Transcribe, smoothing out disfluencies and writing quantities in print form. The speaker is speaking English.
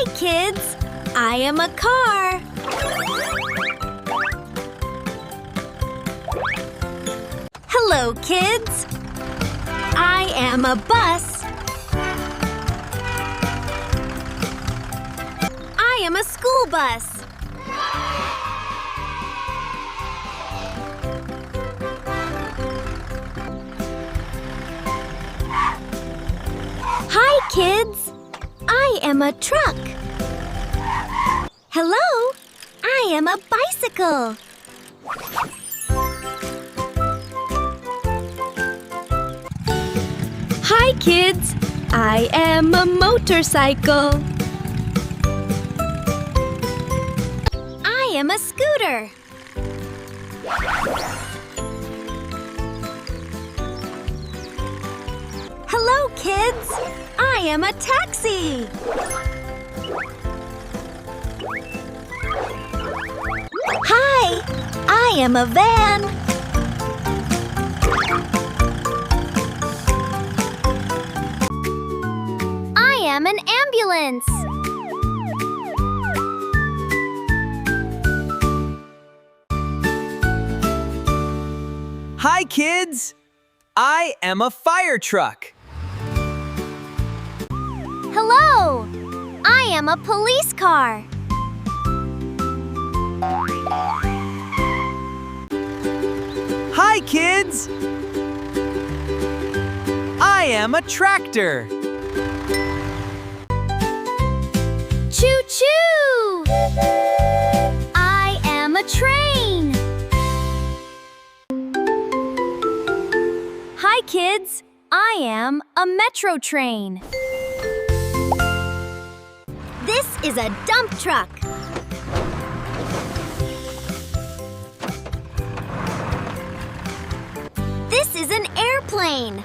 Hi, kids! I am a car. Hello, kids! I am a bus. I am a school bus. Hi, kids! I am a truck. Hello! I am a bicycle. Hi, kids! I am a motorcycle. I am a scooter. Hello, kids! I am a taxi. Hi! I am a van. I am an ambulance. Hi, kids! I am a fire truck. Hello! I am a police car. Hi, kids! I am a tractor. Choo-choo! I am a train. Hi, kids! I am a metro train. This is a dump truck. This is an airplane.